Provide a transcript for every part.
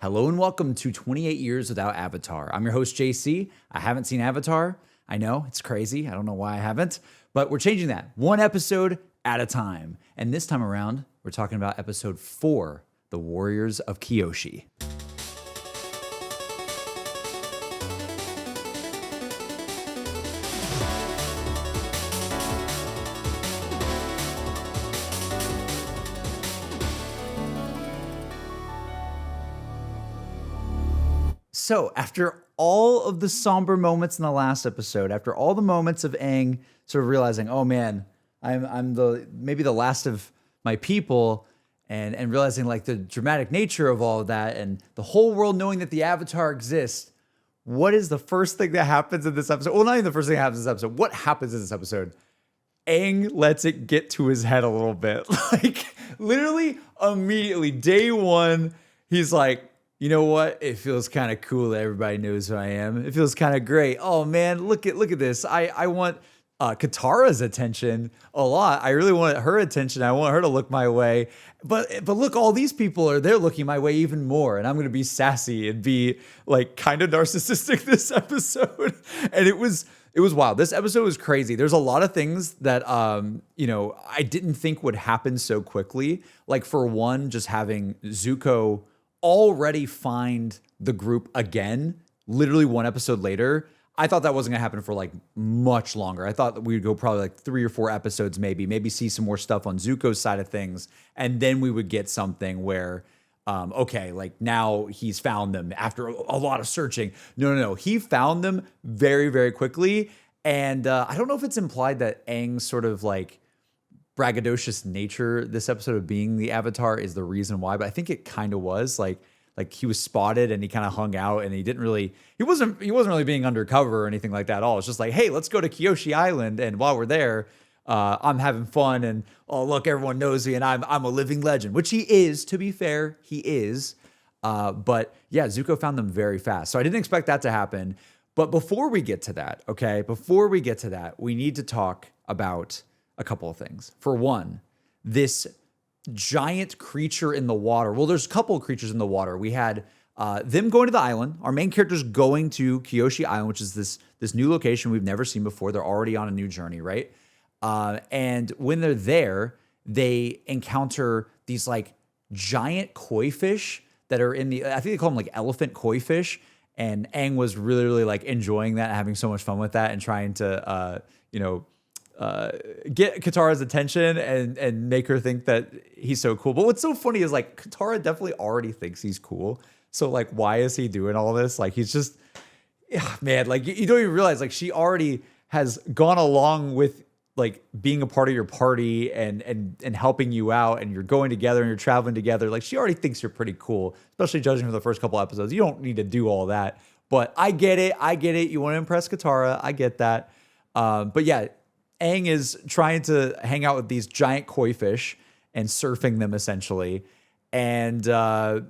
Hello and welcome to 28 Years Without Avatar. I'm your host, JC. I haven't seen Avatar. I know, it's crazy. I don't know why I haven't, but we're changing that one episode at a time. And this time around, we're talking about episode 4, The Warriors of Kyoshi. So after all of the somber moments in the last episode, after all the moments of Aang sort of realizing, oh man, I'm maybe the last of my people, and realizing like the dramatic nature of all of that, and the whole world knowing that the Avatar exists, what is the first thing that happens in this episode? Well, not even the first thing that happens in this episode. What happens in this episode? Aang lets it get to his head a little bit. Like literally immediately, day one, he's like, you know what? It feels kind of cool that everybody knows who I am. It feels kind of great. Oh man, look at this. I want Katara's attention a lot. I really want her attention. I want her to look my way. But look, all these people they're looking my way even more. And I'm gonna be sassy and be like kind of narcissistic this episode. And it was wild. This episode was crazy. There's a lot of things that I didn't think would happen so quickly. Like for one, just having Zuko already find the group again, literally one episode later. I thought that wasn't gonna happen for like much longer. I thought that we would go probably like 3 or 4 episodes, maybe see some more stuff on Zuko's side of things. And then we would get something where, okay, like now he's found them after a lot of searching. No. He found them very, very quickly. And I don't know if it's implied that Aang's sort of like braggadocious nature this episode of being the Avatar is the reason why, but I think it kind of was like he was spotted and he kind of hung out, and he wasn't really being undercover or anything like that at all. It's just like, hey, let's go to Kyoshi Island, and while we're there, I'm having fun, and oh look, everyone knows me, and I'm a living legend, which he is. To be fair, he is. But yeah, Zuko found them very fast, so I didn't expect that to happen. But before we get to that, we need to talk about a couple of things. For one, this giant creature in the water. Well, there's a couple of creatures in the water. We had them going to the island. Our main character's going to Kyoshi Island, which is this new location we've never seen before. They're already on a new journey, right? And when they're there, they encounter these like giant koi fish that are I think they call them like elephant koi fish. And Aang was really, really like enjoying that, having so much fun with that, and trying to, get Katara's attention and make her think that he's so cool. But what's so funny is like Katara definitely already thinks he's cool. So like, why is he doing all this? Like, he's just, man, like you don't even realize like she already has gone along with like being a part of your party and helping you out, and you're going together and you're traveling together. Like she already thinks you're pretty cool, especially judging from the first couple episodes. You don't need to do all that, but I get it. You want to impress Katara. I get that. But yeah, Aang is trying to hang out with these giant koi fish and surfing them essentially. And not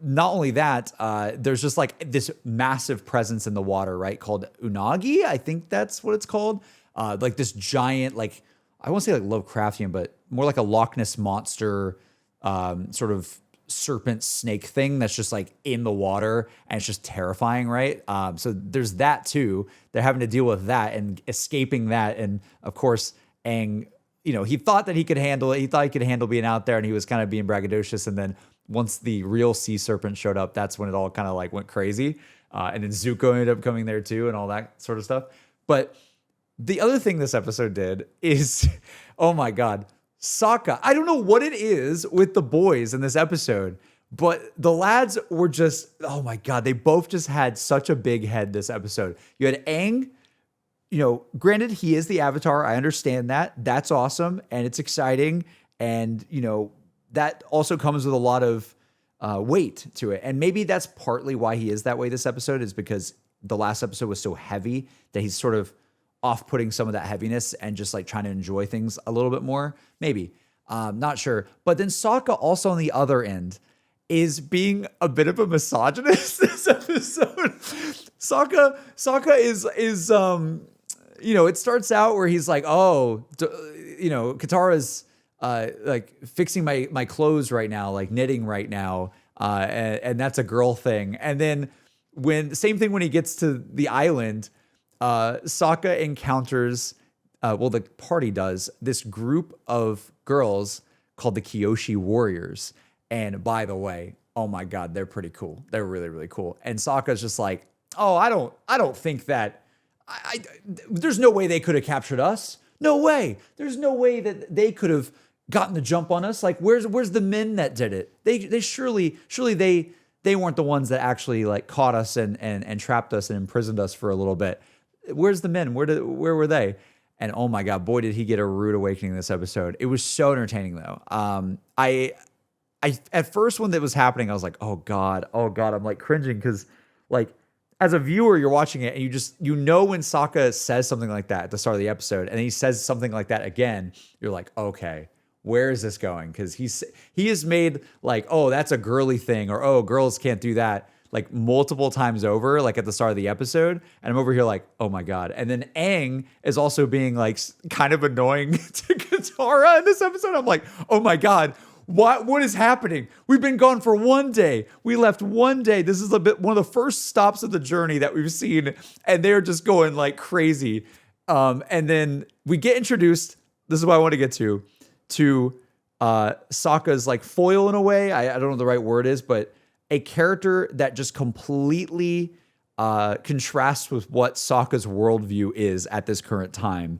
only that, there's just like this massive presence in the water, right? Called unagi. I think that's what it's called. Like this giant, like, I won't say like Lovecraftian, but more like a Loch Ness monster sort of serpent snake thing that's just like in the water, and it's just terrifying, right? So there's that too. They're having to deal with that and escaping that. And of course, Aang, he thought that he could handle it. He thought he could handle being out there, and he was kind of being braggadocious. And then once the real sea serpent showed up, that's when it all kind of like went crazy. And then Zuko ended up coming there too, and all that sort of stuff. But the other thing this episode did is, oh my God, Sokka. I don't know what it is with the boys in this episode, but the lads were just, oh my God, they both just had such a big head this episode. You had Aang, granted, he is the Avatar. I understand that. That's awesome. And it's exciting. And, that also comes with a lot of weight to it. And maybe that's partly why he is that way this episode, is because the last episode was so heavy that he's sort of off-putting some of that heaviness and just like trying to enjoy things a little bit more. Maybe. Not sure. But then Sokka also on the other end is being a bit of a misogynist this episode. Sokka is it starts out where he's like, Katara's like fixing my clothes right now, like knitting right now. and that's a girl thing. And then same thing when he gets to the island, Sokka encounters, the party does, this group of girls called the Kyoshi Warriors. And by the way, oh my God, they're pretty cool. They're really, really cool. And Sokka's just like, oh, I don't think that, there's no way they could have captured us. No way. There's no way that they could have gotten the jump on us. Like, where's the men that did it? They surely they weren't the ones that actually like caught us and trapped us and imprisoned us for a little bit. Where's the men? Where were they? And oh my God, boy, did he get a rude awakening this episode. It was so entertaining though. I at first when that was happening, I was like, oh God, I'm like cringing because like as a viewer, you're watching it and you know when Sokka says something like that at the start of the episode, and then he says something like that again, you're like, okay, where is this going? Because he has made like, oh, that's a girly thing, or oh, girls can't do that, like multiple times over, like at the start of the episode. And I'm over here like, oh my God. And then Aang is also being like kind of annoying to Katara in this episode. I'm like, oh my God, what is happening? We've been gone for 1 day. We left 1 day. This is one of the first stops of the journey that we've seen. And they're just going like crazy. And then we get introduced. This is what I want to get to Sokka's like foil in a way. I don't know what the right word is, but a character that just completely contrasts with what Sokka's worldview is at this current time.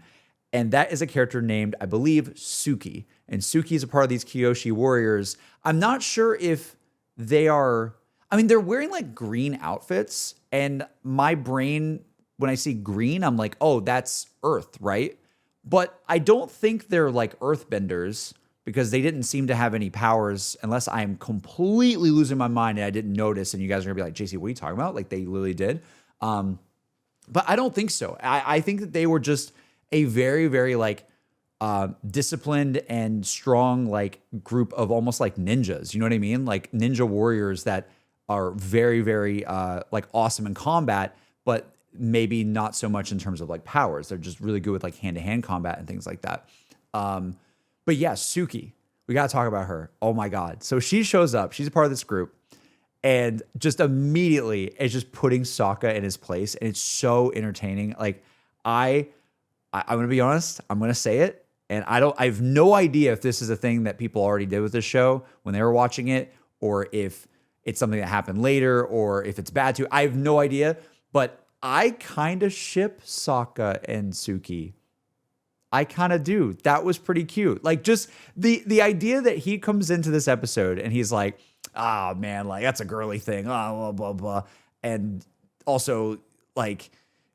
And that is a character named, I believe, Suki. And Suki is a part of these Kyoshi warriors. I'm not sure if they are, I mean, they're wearing like green outfits. And my brain, when I see green, I'm like, oh, that's Earth, right? But I don't think they're like earthbenders because they didn't seem to have any powers, unless I'm completely losing my mind and I didn't notice. And you guys are gonna be like, JC, what are you talking about? Like they literally did. But I don't think so. I think that they were just a very, very like disciplined and strong like group of almost like ninjas. You know what I mean? Like ninja warriors that are very, very like awesome in combat, but maybe not so much in terms of like powers. They're just really good with like hand-to-hand combat and things like that. But yeah, Suki, we got to talk about her. Oh my God. So she shows up, she's a part of this group, and just immediately is just putting Sokka in his place. And it's so entertaining. Like I'm going to be honest, I'm going to say it. And I have no idea if this is a thing that people already did with this show when they were watching it, or if it's something that happened later, or if it's bad too. I have no idea, but I kind of ship Sokka and Suki. I kind of do. That was pretty cute. Like just the idea that he comes into this episode and he's like, ah, man, like that's a girly thing. Blah, blah, blah. And also like,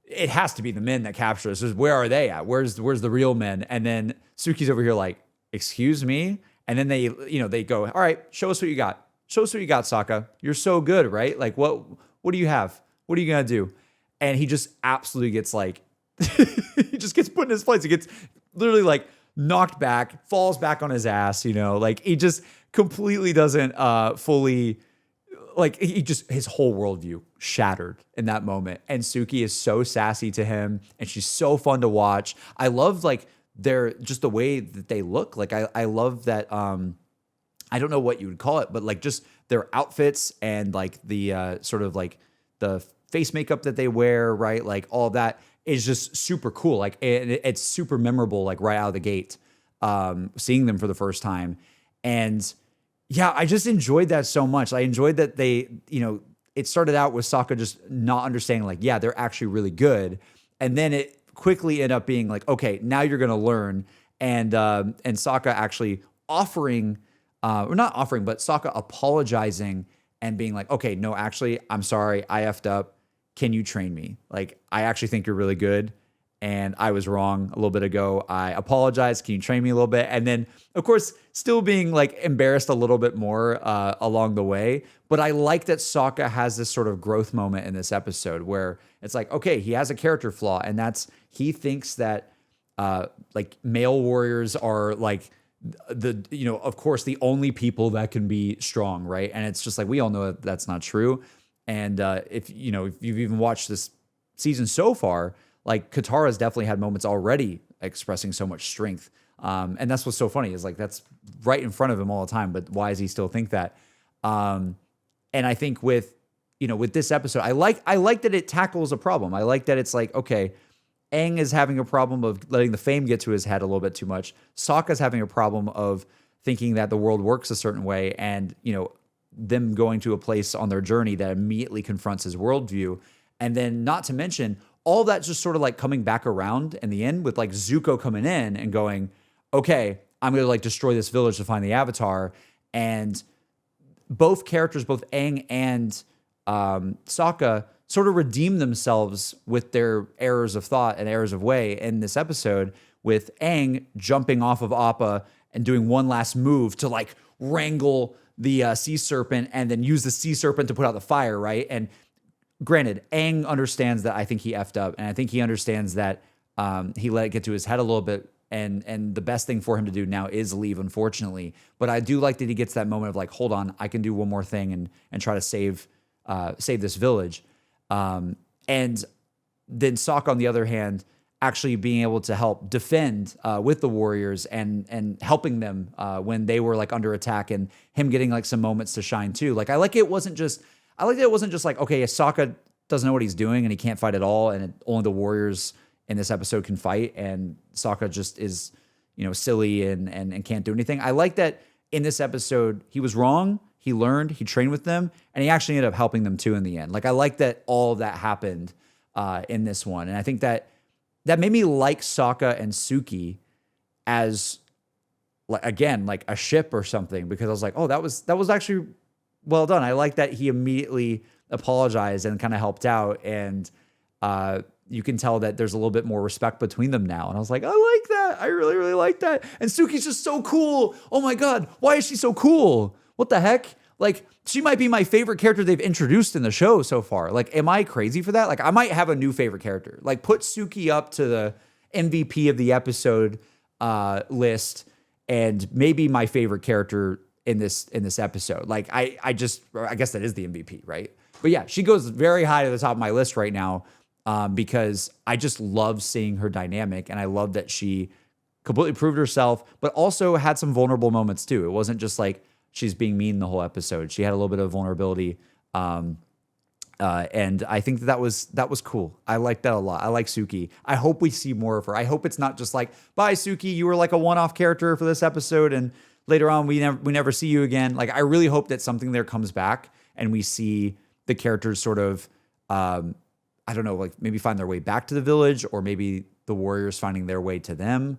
it has to be the men that capture us. Where are they at? Where's the real men? And then Suki's over here like, excuse me. And then they go, all right, show us what you got. Show us what you got, Sokka. You're so good, right? Like what do you have? What are you going to do? And he just absolutely gets like, he just gets put in his place. He gets literally like knocked back, falls back on his ass, like he just completely doesn't fully, like his whole worldview shattered in that moment. And Suki is so sassy to him and she's so fun to watch. I love like just the way that they look. Like I love that, I don't know what you would call it, but like just their outfits and like the sort of like the face makeup that they wear, right? Like all of that is just super cool. Like it's super memorable, like right out of the gate, seeing them for the first time. And yeah, I just enjoyed that so much. I enjoyed that they, it started out with Sokka just not understanding, like, yeah, they're actually really good. And then it quickly ended up being like, okay, now you're going to learn. And Sokka actually offering, or not offering, but Sokka apologizing and being like, okay, no, actually, I'm sorry, I effed up. Can you train me? Like, I actually think you're really good. And I was wrong a little bit ago. I apologize. Can you train me a little bit? And then, of course, still being like embarrassed a little bit more along the way. But I like that Sokka has this sort of growth moment in this episode where it's like, okay, he has a character flaw. And he thinks that like male warriors are like of course, the only people that can be strong, right? And it's just like, we all know that that's not true. And if you've even watched this season so far, like Katara's definitely had moments already expressing so much strength. And that's what's so funny is like, that's right in front of him all the time. But why does he still think that? And I think with this episode, I like that it tackles a problem. I like that it's like, okay, Aang is having a problem of letting the fame get to his head a little bit too much. Sokka's having a problem of thinking that the world works a certain way, and them going to a place on their journey that immediately confronts his worldview. And then, not to mention, all that just sort of like coming back around in the end with like Zuko coming in and going, okay, I'm going to like destroy this village to find the Avatar. And both characters, both Aang and Sokka, sort of redeem themselves with their errors of thought and errors of way in this episode, with Aang jumping off of Appa and doing one last move to like wrangle the sea serpent and then use the sea serpent to put out the fire, right? And granted, Aang understands that I think he effed up, and I think he understands that he let it get to his head a little bit, and the best thing for him to do now is leave, unfortunately. But I do like that he gets that moment of like, hold on, I can do one more thing and try to save this village. And then Sokka, on the other hand, actually being able to help defend with the Warriors and helping them when they were like under attack, and him getting like some moments to shine too. Like I like that it wasn't just like, okay, Sokka doesn't know what he's doing and he can't fight at all, and only the Warriors in this episode can fight, and Sokka just is silly and can't do anything. I like that in this episode he was wrong. He learned, he trained with them, and he actually ended up helping them too in the end. Like I like that all of that happened in this one, and I think that made me like Sokka and Suki as like a ship or something, because I was like, oh, that was actually well done. I like that he immediately apologized and kind of helped out, and you can tell that there's a little bit more respect between them now. And I was like, I like that. I really, really like that. And Suki's just so cool. Oh my God, why is she so cool? What the heck? Like, she might be my favorite character they've introduced in the show so far. Like, am I crazy for that? Like, I might have a new favorite character. Like, put Suki up to the MVP of the episode list, and maybe my favorite character in this episode. Like, I guess that is the MVP, right? But yeah, she goes very high to the top of my list right now because I just love seeing her dynamic, and I love that she completely proved herself, but also had some vulnerable moments too. It wasn't just like she's being mean the whole episode. She had a little bit of vulnerability. And I think that was cool. I like that a lot. I like Suki. I hope we see more of her. I hope it's not just like, bye Suki, you were like a one-off character for this episode, and later on we never see you again. Like, I really hope that something there comes back and we see the characters sort of, I don't know, like maybe find their way back to the village, or maybe the Warriors finding their way to them.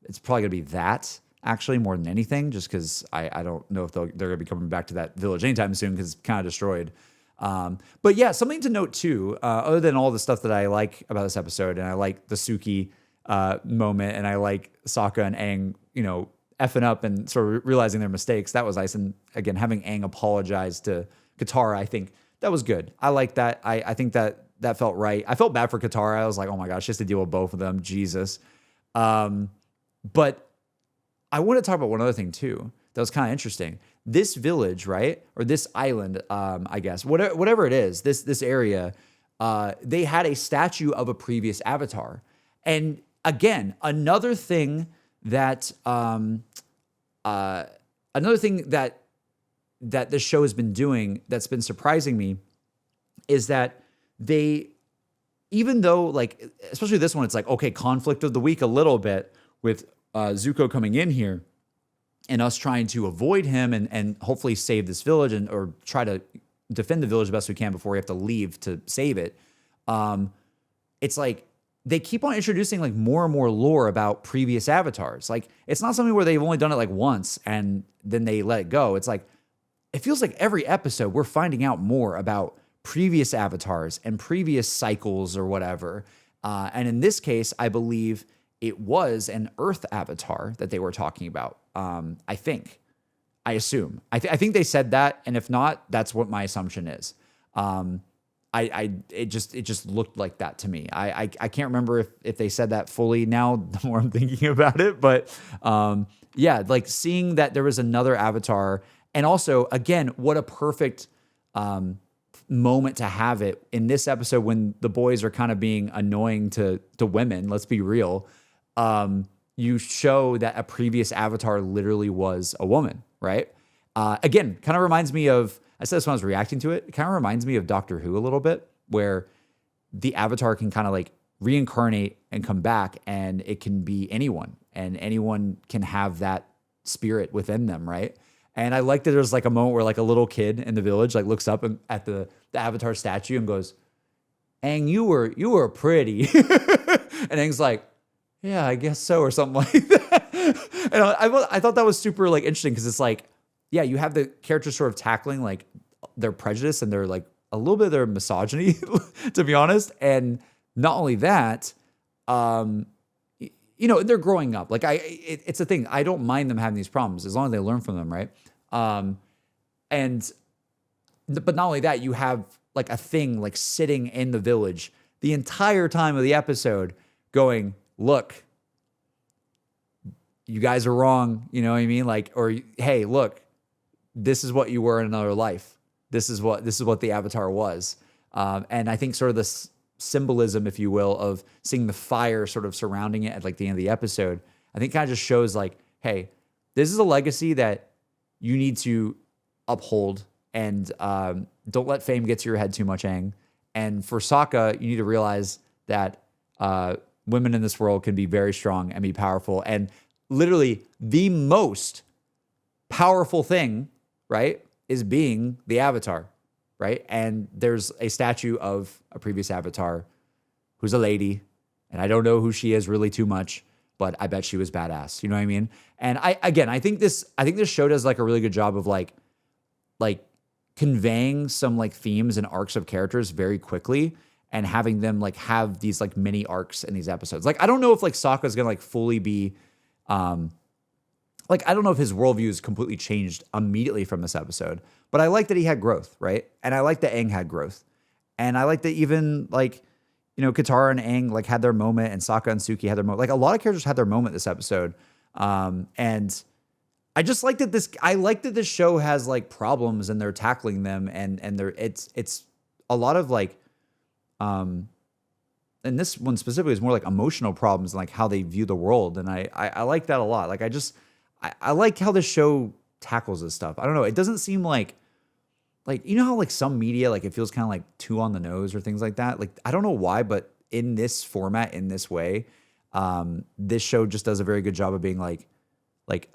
It's probably gonna be that, actually, more than anything, just because I don't know if they're going to be coming back to that village anytime soon, because it's kind of destroyed. But yeah, something to note too, other than all the stuff that I like about this episode, and I like the Suki moment, and I like Sokka and Aang, effing up and sort of realizing their mistakes. That was nice. And again, having Aang apologize to Katara, I think that was good. I like that. I think that felt right. I felt bad for Katara. I was like, oh my gosh, she has to deal with both of them. Jesus. But I want to talk about one other thing too that was kind of interesting. This village, right, or this island, I guess, whatever it is, this area, they had a statue of a previous Avatar. And again, another thing that this show has been doing that's been surprising me is that they, even though, like, especially this one, it's like, okay, conflict of the week a little bit with Zuko coming in here and us trying to avoid him and hopefully save this village or try to defend the village the best we can before we have to leave to save it. It's like they keep on introducing like more and more lore about previous avatars. Like, it's not something where they've only done it like once and then they let it go. It's like, it feels like every episode we're finding out more about previous avatars and previous cycles or whatever. And in this case, I believe it was an Earth avatar that they were talking about. I assume. I think they said that, and if not, that's what my assumption is. It just looked like that to me. I can't remember if they said that fully now, the more I'm thinking about it. But yeah, like seeing that there was another avatar, and also, again, what a perfect moment to have it in this episode when the boys are kind of being annoying to women. Let's be real. You show that a previous avatar literally was a woman, right? Again, kind of reminds me of I said this when I was reacting to it. It kind of reminds me of Doctor Who a little bit, where the Avatar can kind of like reincarnate and come back, and it can be anyone, and anyone can have that spirit within them, right? And I like that there's like a moment where like a little kid in the village like looks up at the Avatar statue and goes, "Aang, you were pretty," and Aang's like, "Yeah, I guess so," or something like that. And I thought that was super like interesting, because it's like, yeah, you have the characters sort of tackling like their prejudice and their like a little bit of their misogyny, to be honest. And not only that, they're growing up. Like it's a thing. I don't mind them having these problems as long as they learn from them, right? But not only that, you have like a thing like sitting in the village the entire time of the episode going, "Look, you guys are wrong." You know what I mean? Like, or, "Hey, look, this is what you were in another life. This is what the Avatar was." And I think sort of this symbolism, if you will, of seeing the fire sort of surrounding it at like the end of the episode, I think kind of just shows like, hey, this is a legacy that you need to uphold, and don't let fame get to your head too much, Aang. And for Sokka, you need to realize that women in this world can be very strong and be powerful. And literally the most powerful thing, right, is being the Avatar, right? And there's a statue of a previous Avatar who's a lady, and I don't know who she is really too much, but I bet she was badass. You know what I mean? And I think this show does like a really good job of like conveying some like themes and arcs of characters very quickly, and having them like have these like mini arcs in these episodes. Like, I don't know if like Sokka's gonna like fully be, like, I don't know if his worldview is completely changed immediately from this episode, but I like that he had growth, right? And I like that Aang had growth. And I like that even like, Katara and Aang like had their moment, and Sokka and Suki had their moment. Like, a lot of characters had their moment this episode. And I just like that this show has like problems, and they're tackling them, and it's a lot of like, and this one specifically is more like emotional problems and like how they view the world. And I like that a lot. Like, I like how this show tackles this stuff. I don't know. It doesn't seem like, how like some media, like it feels kind of like too on the nose or things like that. Like, I don't know why, but in this format, in this way, this show just does a very good job of being like,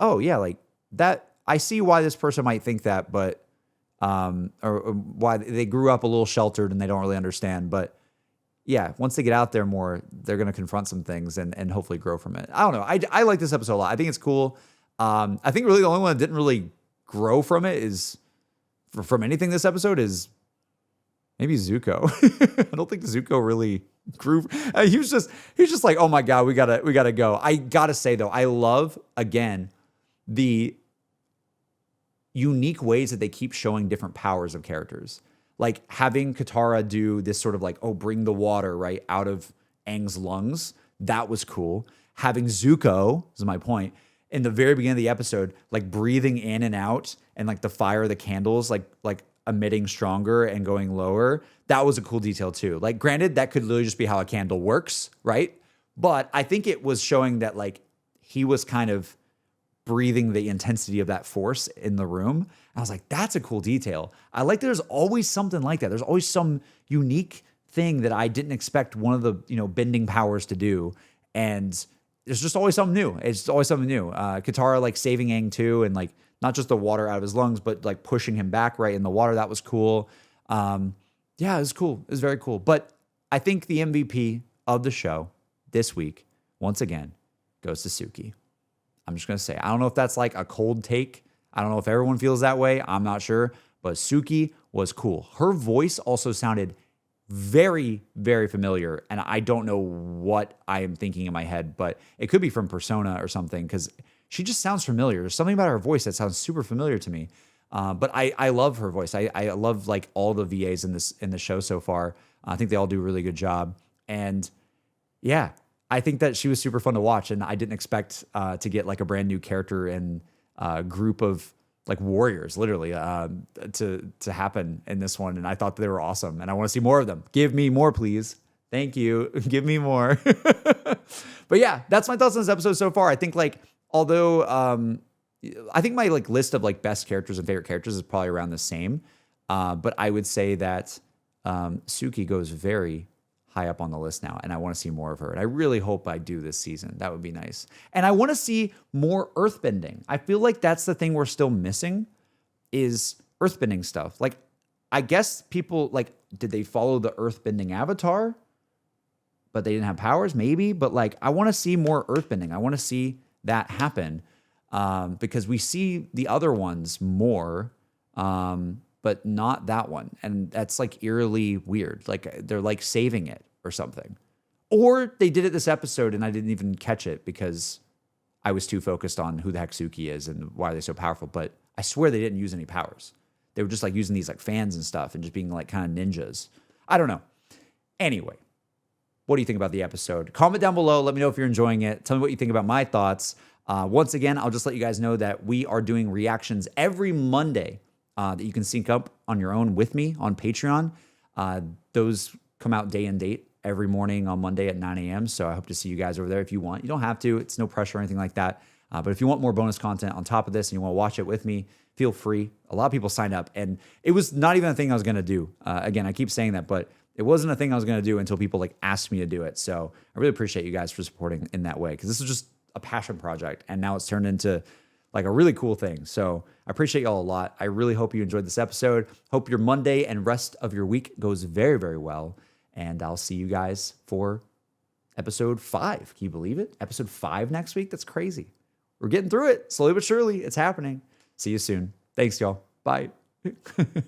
oh yeah, like that. I see why this person might think that, but, or why they grew up a little sheltered and they don't really understand. But yeah, once they get out there more, they're going to confront some things and hopefully grow from it. I don't know. I like this episode a lot. I think it's cool. I think really the only one that didn't really grow from it is from anything this episode is maybe Zuko. I don't think Zuko really grew. He was just like, oh my God, we gotta go. I gotta say though, I love again the unique ways that they keep showing different powers of characters. Like having Katara do this sort of like, oh, bring the water right out of Aang's lungs. That was cool. Having Zuko, this is my point, in the very beginning of the episode, like breathing in and out, and like the fire of the candles, like emitting stronger and going lower. That was a cool detail too. Like, granted, that could literally just be how a candle works, right? But I think it was showing that like he was kind of breathing the intensity of that force in the room. I was like, that's a cool detail. I like that there's always something like that. There's always some unique thing that I didn't expect one of the, bending powers to do. And there's just always something new. It's always something new. Katara like saving Aang too, and like not just the water out of his lungs, but like pushing him back right in the water. That was cool. Yeah, it was cool. It was very cool. But I think the MVP of the show this week, once again, goes to Suki. I'm just going to say, I don't know if that's like a cold take. I don't know if everyone feels that way. I'm not sure. But Suki was cool. Her voice also sounded very, very familiar. And I don't know what I am thinking in my head, but it could be from Persona or something, because she just sounds familiar. There's something about her voice that sounds super familiar to me. But I love her voice. I love like all the VAs in the show so far. I think they all do a really good job. And yeah, I think that she was super fun to watch. And I didn't expect to get like a brand new character and group of like warriors, literally, to happen in this one. And I thought they were awesome. And I want to see more of them. Give me more, please. Thank you. Give me more. But yeah, that's my thoughts on this episode so far. I think like, although I think my like list of like best characters and favorite characters is probably around the same. But I would say that Suki goes very high up on the list now, and I want to see more of her. And I really hope I do this season. That would be nice. And I want to see more earthbending. I feel like that's the thing we're still missing is earthbending stuff. Like, I guess people, like, did they follow the earthbending avatar? But they didn't have powers? Maybe. But, like, I want to see more earthbending. I want to see that happen because we see the other ones more, but not that one. And that's, like, eerily weird. Like, they're, like, saving it or something. Or they did it this episode and I didn't even catch it because I was too focused on who the heck Suki is and why are they so powerful. But I swear they didn't use any powers. They were just, like, using these, like, fans and stuff and just being, like, kind of ninjas. I don't know. Anyway, what do you think about the episode? Comment down below. Let me know if you're enjoying it. Tell me what you think about my thoughts. Once again, I'll just let you guys know that we are doing reactions every Monday that you can sync up on your own with me on Patreon. Those come out day and date every morning on Monday at 9 a.m. So I hope to see you guys over there if you want. You don't have to. It's no pressure or anything like that. But if you want more bonus content on top of this and you want to watch it with me, feel free. A lot of people signed up, and it was not even a thing I was going to do. Again, I keep saying that, but it wasn't a thing I was going to do until people, like, asked me to do it. So I really appreciate you guys for supporting in that way because this is just a passion project, and now it's turned into, like, a really cool thing. So I appreciate y'all a lot. I really hope you enjoyed this episode. Hope your Monday and rest of your week goes very, very well. And I'll see you guys for episode 5. Can you believe it? Episode 5 next week? That's crazy. We're getting through it slowly but surely. It's happening. See you soon. Thanks, y'all. Bye.